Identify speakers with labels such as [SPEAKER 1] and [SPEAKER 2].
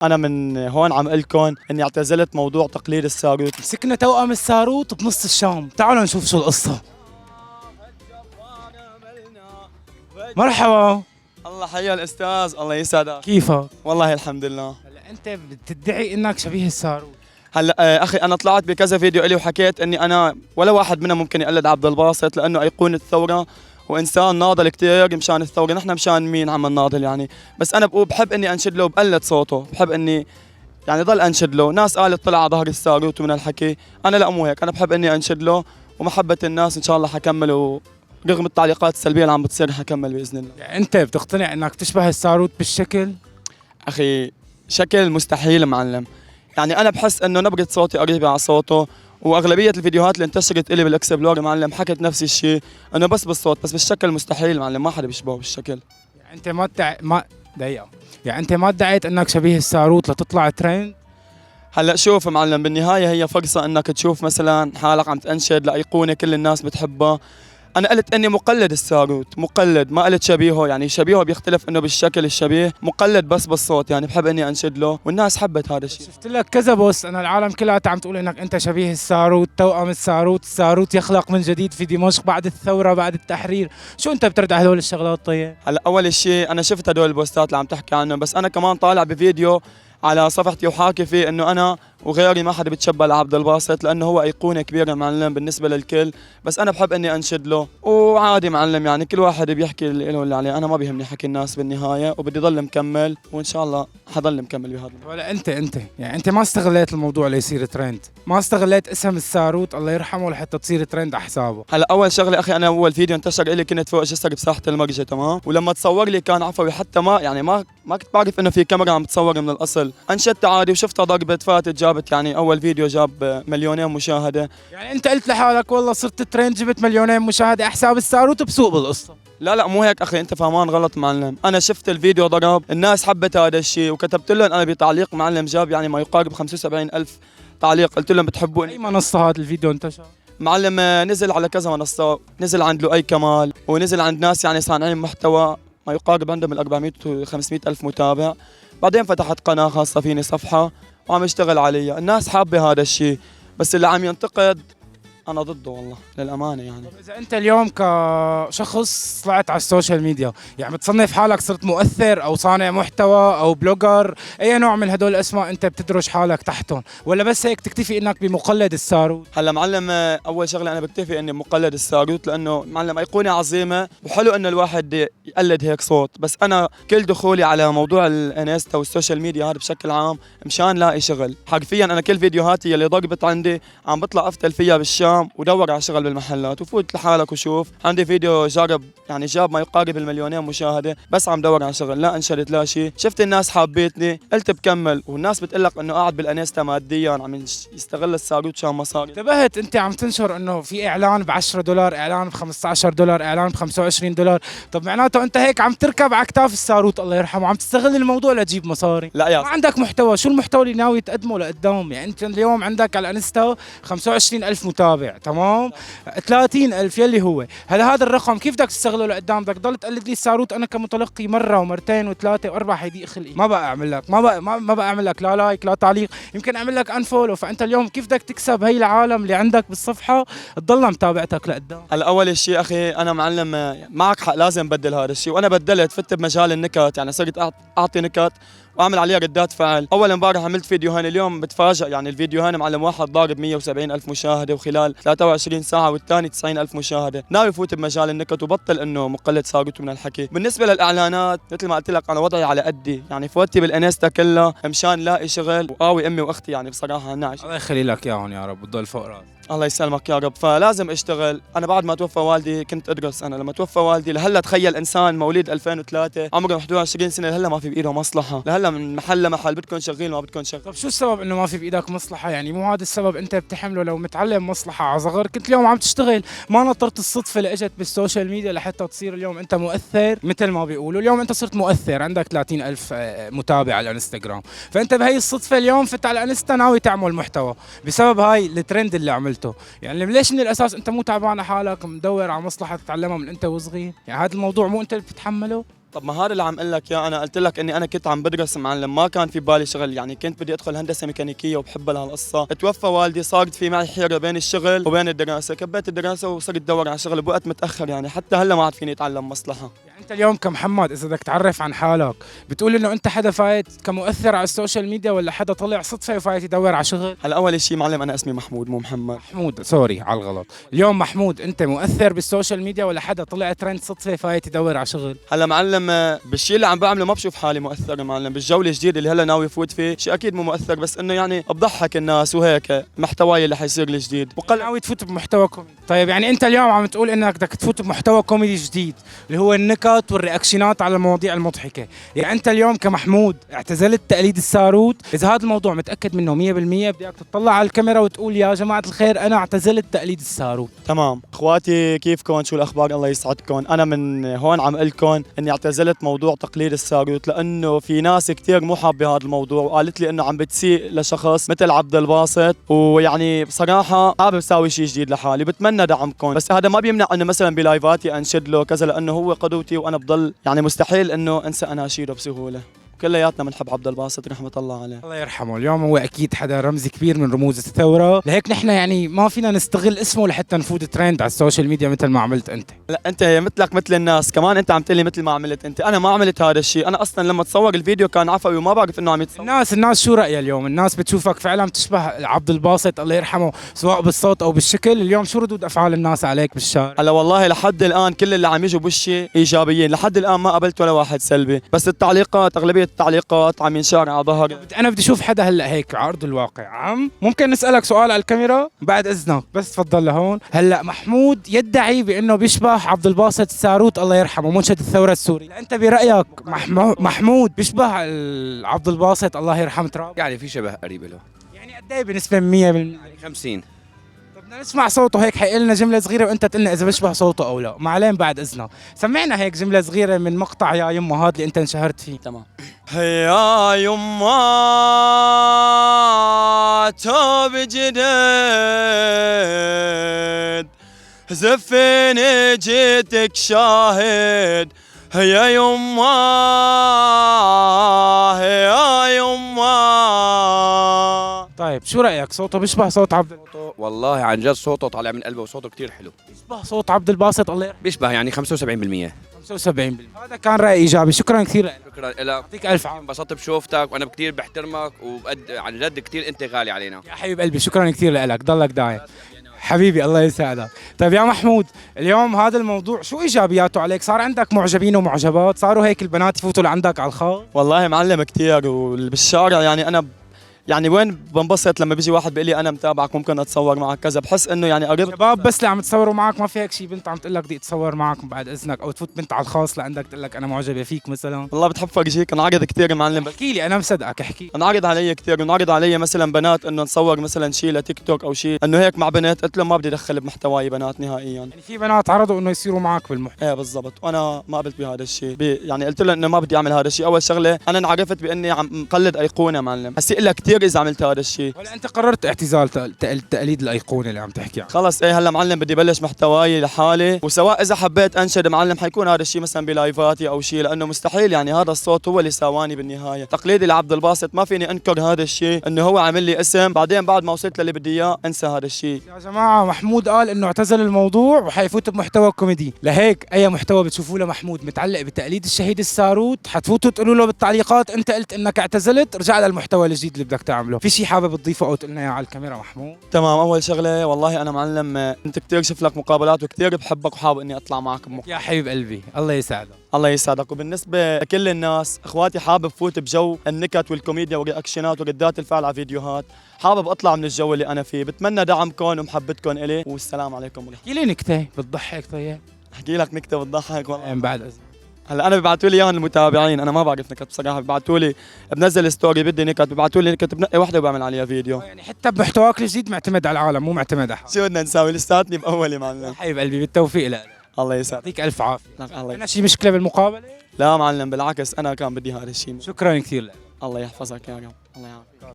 [SPEAKER 1] انا من هون عم اقول لكم اني اعتزلت موضوع تقليد الساروت.
[SPEAKER 2] مسكنا توأم الساروت بنص الشام، تعالوا نشوف شو القصة. مرحبا.
[SPEAKER 1] الله حيا الاستاذ، الله يسعدك.
[SPEAKER 2] كيفك؟
[SPEAKER 1] والله الحمد لله.
[SPEAKER 2] هلا انت بتدعي انك شبيه الساروت.
[SPEAKER 1] هلا اخي انا طلعت بكذا فيديو الي وحكيت اني انا ولا واحد منا ممكن يقلد عبد الباسط لانه ايقونه الثوره وانسان ناضل كثير مشان الثوره. نحن مشان مين عم نناضل يعني؟ بس انا بحب اني انشد له وبقلد صوته، بحب اني يعني ضل انشد له. ناس قالت طلع على ظهر الساروت ومن الحكي، انا لا مو هيك، انا بحب اني انشد له ومحبه الناس ان شاء الله حكمل، رغم التعليقات السلبيه اللي عم بتصير حكمل باذن الله.
[SPEAKER 2] يعني انت بتقتنع انك تشبه الساروت بالشكل؟
[SPEAKER 1] اخي شكل مستحيل معلم، يعني انا بحس انه نبره صوتي قريبه على صوته، واغلبيه الفيديوهات اللي انتشرت الي بالاكسبلور معلم حكت نفس الشيء، انه بس بالصوت، بس بالشكل مستحيل معلم، ما حدا بيشبهه بالشكل.
[SPEAKER 2] يعني انت ما دقيقة، يعني انت ما ادعيت انك شبيه الساروت لتطلع ترند؟
[SPEAKER 1] هلا شوف معلم، بالنهايه هي فرصه انك تشوف مثلا حالك عم تنشد لايقونه كل الناس بتحبها. انا قلت اني مقلد الساروت، مقلد، ما قلت شبيهه، يعني شبيهه بيختلف انه بالشكل، الشبيه مقلد بس بالصوت، يعني بحب اني انشد له والناس حبت هذا الشيء.
[SPEAKER 2] شفت لك كذا بوست، انا العالم كلها عم تقول انك انت شبيه الساروت، توأم الساروت، الساروت يخلق من جديد في دمشق بعد الثورة بعد التحرير، شو انت بترد على هدول الشغلات طيب؟
[SPEAKER 1] هلا اول شيء انا شفت هدول البوستات اللي عم تحكي عنهم، بس انا كمان طالع بفيديو على صفحتي وحاكي فيه انه انا وغيري ما حدا بيتشبه لعبد الباسط لانه هو ايقونه كبيره معلم بالنسبه للكل، بس انا بحب اني انشد له وعادي معلم، يعني كل واحد بيحكي اللي له واللي عليه، انا ما بيهمني حكي الناس بالنهايه، وبدي ضل مكمل وان شاء الله حضل مكمل بهذا.
[SPEAKER 2] ولا انت يعني انت ما استغليت الموضوع ليصير ترند، ما استغليت اسم الساروت الله يرحمه لحتى تصير ترند على حسابه.
[SPEAKER 1] هلا اول شغله اخي، انا اول فيديو انتشر لي كنت فوق جسر بساحه المرجة، تمام، ولما تصور لي كان عفوي، حتى ما يعني ما كنت بعرف انه في كاميرا عم تصور من الاصل، انشدت عادي وشفتها ضربت فاتت جابت، يعني اول فيديو جاب مليونين مشاهده.
[SPEAKER 2] يعني انت قلت لحالك والله صرت ترند جبت مليونين مشاهده على حساب الساروت بسوق بالقصه؟
[SPEAKER 1] لا مو هيك اخي، انت فهمان غلط معلم، انا شفت الفيديو ضرب، الناس حبت هذا الشيء، وكتبت لهم انا بتعليق معلم جاب يعني ما يقارب 75 الف تعليق، قلت لهم بتحبوني.
[SPEAKER 2] اي منصه هذا الفيديو انتشر؟
[SPEAKER 1] معلم نزل على كذا منصه، نزل عند لؤي كمال، ونزل عند ناس يعني صانعين محتوى ما يقارب عندهم ال 400 و 500 الف متابع. بعدين فتحت قناه خاصه فيني، صفحه، وعم اشتغل عليها، الناس حابه هذا الشيء، بس اللي عم ينتقد انا ضده والله للامانه يعني.
[SPEAKER 2] طب اذا انت اليوم كشخص طلعت على السوشيال ميديا، يعني بتصنف حالك صرت مؤثر او صانع محتوى او بلوجر، اي نوع من هدول الاسماء انت بتدرج حالك تحتهم، ولا بس هيك تكتفي انك بمقلد الساروت؟
[SPEAKER 1] هلا معلم اول شغله انا بكتفي اني مقلد الساروت، لانه معلم ايقونه عظيمه وحلو انه الواحد يقلد هيك صوت، بس انا كل دخولي على موضوع الانستا والسوشيال ميديا هذا بشكل عام مشان لاقي شغل، حرفيا انا كل فيديوهاتي اللي ضربت عندي عم بطلع افتل فيها بالشام ودور على شغل بالمحلات، وفوت لحالك وشوف عندي فيديو جرب يعني جاب ما يقارب المليونين مشاهده، بس عم دور على شغل، لا انشدت لا شيء، شفت الناس حابتني قلت بكمل، والناس بتقول لك انه قاعد بالانستا ماديا عم يستغل الساروت شان مصاري.
[SPEAKER 2] انتبهت انت عم تنشر انه في اعلان ب 10 دولار، اعلان ب 15 دولار، اعلان ب 25 دولار، طب معناته انت هيك عم تركب على اكتاف الساروت الله يرحمه، عم تستغل الموضوع لتجيب مصاري.
[SPEAKER 1] لا يا
[SPEAKER 2] ما عندك محتوى، شو المحتوى اللي ناوي تقدمه لقدام؟ يعني انت اليوم عندك على الانستا 25 الف متابع، تمام، 30 الف يلي هو هذا الرقم كيف بدك تستغله لقدام؟ بدك تضل تقلد لي الساروت انا كمتلقي مره ومرتين وثلاثه واربعه، هيضيق خلقي، ما بقى اعمل لك، ما بقى اعمل لك لا لايك لا تعليق، يمكن اعمل لك انفولو، فانت اليوم كيف بدك تكسب هي العالم اللي عندك بالصفحه تضلها متابعتك لقدام؟
[SPEAKER 1] هلا اول شيء اخي انا معلم معك حق، لازم بدل هذا الشيء، وانا بدلت، فت بمجال النكت، يعني صرت اعطي نكت واعمل عليها ردات فعل. اول امبارح عملت فيديوهين، اليوم بتفاجئ يعني الفيديوهين معلم واحد ضارب 170 الف مشاهده وخلال 23 ساعه، والثاني 90 الف مشاهده. ناوي فوت بمجال النكت وبطل انه مقلد ساروت من الحكي. بالنسبه للاعلانات مثل ما قلت لك انا وضعي على قدي، يعني فوتي بالانستا كلها مشان لاقي شغل وقاوي امي واختي، يعني بصراحه نعش.
[SPEAKER 2] الله يخلي لك اياهم يا رب وتضل فوق راسك.
[SPEAKER 1] الله يسلمك يا رب، فلازم اشتغل. انا بعد ما توفى والدي كنت ادرس، انا لما توفى والدي لهلا تخيل انسان مواليد 2003 عمره 21 سنه لهلا ما في بايده مصلحه، لهلا من محل لمحل، بدكم شغيل ما بدكم شغل.
[SPEAKER 2] طب شو السبب انه ما في بايدك مصلحه؟ يعني مو هذا السبب انت بتحمله؟ لو متعلم مصلحه على صغر كنت اليوم عم تشتغل، ما نطرت الصدفه اللي اجت بالسوشيال ميديا لحتى تصير اليوم انت مؤثر مثل ما بيقولوا. اليوم انت صرت مؤثر، عندك 30 الف متابع على الانستغرام، فانت بهي الصدفه اليوم فت على الانستا ناوي تعمل محتوى بسبب هاي الترند اللي عملته. يعني ليش من الاساس انت مو تعبان على حالك مدور على مصلحه تتعلمها من انت وصغير؟ يعني هذا الموضوع مو انت اللي بتتحمله؟
[SPEAKER 1] طب ما هذا اللي عم اقول لك يا، انا قلت لك اني انا كنت عم بدرس معلم، ما كان في بالي شغل، يعني كنت بدي ادخل هندسه ميكانيكيه وبحبها لهالقصه. توفى والدي، صارت في معي حيره بين الشغل وبين الدراسه، كبيت الدراسه وصرت ادور على شغل بوقت متاخر، يعني حتى هلا ما عاد فيني اتعلم مصلحه.
[SPEAKER 2] يعني انت اليوم كمحمد اذا بدك تعرف عن حالك بتقول انه انت حدا فايت كمؤثر على السوشيال ميديا ولا حدا طلع صدفه وفايت يدور على شغل؟
[SPEAKER 1] هلا اول شيء معلم انا اسمي محمود مو محمد.
[SPEAKER 2] محمود، سوري على الغلط. اليوم محمود انت مؤثر بالسوشيال ميديا ولا حدا طلع ترند صدفه فايت يدور على شغل؟
[SPEAKER 1] هلا معلم بالشيء اللي عم بعمله ما بشوف حالي مؤثر معلم، بالجوله الجديد اللي هلا ناوي فوت فيه شيء اكيد مو مؤثر، بس انه يعني بضحك الناس وهيك محتواي اللي حيصير الجديد
[SPEAKER 2] ناوي تفوت بمحتوى كوميدي. طيب يعني انت اليوم عم تقول انك بدك تفوت بمحتوى كوميدي جديد اللي هو النكت والرياكشنات على المواضيع المضحكه، يعني انت اليوم كمحمود اعتزلت تقليد الساروت، اذا هذا الموضوع متاكد منه 100% بدك تطلع على الكاميرا وتقول يا جماعه الخير انا اعتزلت تقليد الساروت.
[SPEAKER 1] تمام. اخواتي كيفكم؟ شو الاخبار؟ الله يسعدكم. انا من هون عم اقول لكم اني اعتزلت موضوع تقليد الساروت، لانه في ناس كثير مو حابه هذا الموضوع، وقالت لي انه عم بتسيء لشخص مثل عبد الباسط، ويعني بصراحه حابب اسوي شيء جديد لحالي، بتمنى دعمكم، بس هذا ما بيمنع انه مثلا بلايفاتي انشد له كذا، لانه هو قدوتي وانا بضل يعني مستحيل انه انسى اناشيده بسهوله. كلياتنا بنحب عبد الباسط رحمه الله عليه.
[SPEAKER 2] الله يرحمه. اليوم هو اكيد حدا رمز كبير من رموز الثوره، لهيك نحن يعني ما فينا نستغل اسمه لحتى نفوت ترند على السوشيال ميديا مثل ما عملت انت.
[SPEAKER 1] لا انت مثلك مثل الناس، كمان انت عم تقلي مثل ما عملت انت، انا ما عملت هذا الشيء، انا اصلا لما تصور الفيديو كان عفوي وما بعرف انه عم يتصور.
[SPEAKER 2] الناس شو رايها اليوم؟ الناس بتشوفك فعلا بتشبه عبد الباسط الله يرحمه سواء بالصوت او بالشكل، اليوم شو ردود افعال الناس عليك بالشارع؟
[SPEAKER 1] هلا والله لحد الان كل اللي عم يجوا بوشي ايجابيين، لحد الان ما قابلت ولا واحد سلبي، بس التعليقات اغلبيه التعليقات عم ينشار على ظهري.
[SPEAKER 2] انا بدي اشوف حدا هلا هيك على ارض الواقع. ممكن نسالك سؤال على الكاميرا بعد اذنك؟ بس تفضل لهون. هلا محمود يدعي بانه بيشبه عبد الباسط الساروت الله يرحمه منشد الثوره السوري، انت برايك محمود بيشبه عبد الباسط الله يرحم تراب؟
[SPEAKER 3] يعني في شبه قريب له،
[SPEAKER 2] يعني قد ايه بنسبه 100%؟
[SPEAKER 3] 50.
[SPEAKER 2] بدنا نسمع صوته هيك، حيقول لنا جمله صغيره وانت تقلنا اذا بيشبه صوته او لا، معلين بعد اذنك سمعنا هيك جمله صغيره من مقطع يا يما هذا اللي انت انشهرت فيه.
[SPEAKER 1] تمام. يا يما توب جديد زفيني جيتك شاهد، يا يما يا يما.
[SPEAKER 2] طيب شو رايك صوته بيشبه صوت عبد
[SPEAKER 3] والله عن جد صوته طالع من قلبه وصوته كتير حلو،
[SPEAKER 2] بيشبه صوت عبد الباسط الله يرحمه؟
[SPEAKER 3] بيشبه يعني 75%.
[SPEAKER 2] 75%. هذا كان راي ايجابي، شكرا كثير لك.
[SPEAKER 3] شكرا لك،
[SPEAKER 2] يعطيك الف عافيه.
[SPEAKER 3] انبسطت بشوفتك وانا كتير بحترمك عن جد كتير انت غالي علينا
[SPEAKER 2] يا حبيب قلبي شكرا كثير لك، ضلك دايم حبيبي الله يسعدك. طيب يا محمود اليوم هذا الموضوع شو ايجابياته عليك؟ صار عندك معجبين ومعجبات؟ صاروا هيك البنات يفوتوا لعندك على الخاص؟
[SPEAKER 1] والله معلم كثير، وبالشارع يعني انا يعني وين بنبسط لما بيجي واحد بيقول لي انا متابعك ممكن اتصور معك كذا، بحس انه يعني قريب.
[SPEAKER 2] شباب بس اللي عم تصوروا معك؟ ما في هيك شيء بنت عم تقول لك بدي اتصور معك بعد اذنك، او تفوت بنت على الخاص لعندك تقول لك انا معجبه فيك مثلا؟
[SPEAKER 1] والله بتحب فرجيك، انعرض كثير معلم.
[SPEAKER 2] احكي لي انا مصدقك، احكي.
[SPEAKER 1] انعرض علي كثير، انعرض علي مثلا بنات انه نصور مثلا شيء لتيك توك او شيء انه هيك مع بنات، قلت لهم ما بدي ادخل بمحتواي بنات نهائيا.
[SPEAKER 2] يعني في بنات عرضوا انه يصيروا معك بالمحتوى؟
[SPEAKER 1] ايه بالضبط، وانا ما قبلت بهذا الشيء، يعني قلت لهم انه ما بدي اعمل هذا الشيء. اول شغله انا انعرفت باني عم مقلد ايقونه معلم، هسي لها كثير اذا عملت هذا الشيء.
[SPEAKER 2] ولا انت قررت اعتزال تقليد الايقونه اللي عم تحكي عنه؟
[SPEAKER 1] خلص ايه هلا معلم بدي بلش محتواي لحالي، وسواء اذا حبيت انشد معلم حيكون هذا الشيء مثلا بلايفاتي او شيء، لانه مستحيل يعني هذا الصوت هو اللي ساواني بالنهايه. تقليدي لعبد الباسط ما فيني انكر هذا الشيء، انه هو عامل لي اسم، بعدين بعد ما وصلت للي بدي اياه انسى هذا الشيء.
[SPEAKER 2] يا جماعه محمود قال انه اعتزل الموضوع وحيفوت بمحتوى كوميدي، لهيك اي محتوى بتشوفوه لمحمود متعلق بتقليد الشهيد الساروت حتفوتوا تقولوا له بالتعليقات انت قلت انك اعتزلت، ارجع للمحتوى الجديد اللي بدك تعمله. في شيء حابب تضيفه او تقول لنا اياه على الكاميرا محمود؟
[SPEAKER 1] تمام. اول شغله والله انا معلم انت كثير شفت لك مقابلات وكثير بحبك وحابب اني اطلع معك
[SPEAKER 2] يا حبيب قلبي الله يسعدك.
[SPEAKER 1] الله يسعدك. وبالنسبه لكل الناس اخواتي حابب فوت بجو النكت والكوميديا والرياكشنات وردات الفعل على فيديوهات، حابب اطلع من الجو اللي انا فيه، بتمنى دعمكم ومحبتكم الي، والسلام عليكم ورحمه.
[SPEAKER 2] احكي لي نكته بتضحك. طيب
[SPEAKER 1] احكي لك نكته بتضحك والله
[SPEAKER 2] بعد اذن.
[SPEAKER 1] هلا انا ببعثوا لي اياهم المتابعين، انا ما بعرف نكت بصراحه، ببعثوا لي بنزل ستوري بدي نكت، ببعثوا لي نكت بنقي وحده وبعمل عليها فيديو.
[SPEAKER 2] يعني حتى بمحتواك الجديد معتمد على العالم مو معتمد على حالك.
[SPEAKER 1] شو بدنا نساوي؟ لساتني باولي معلم.
[SPEAKER 2] حبيب قلبي بالتوفيق لك.
[SPEAKER 1] الله يسعدك.
[SPEAKER 2] يعطيك الف عافيه.
[SPEAKER 1] الله
[SPEAKER 2] انا شيء مشكله بالمقابله؟
[SPEAKER 1] لا معلم بالعكس انا كان بدي هذا الشيء.
[SPEAKER 2] شكرا كثير لك.
[SPEAKER 1] الله يحفظك يا رب. الله يعافيك.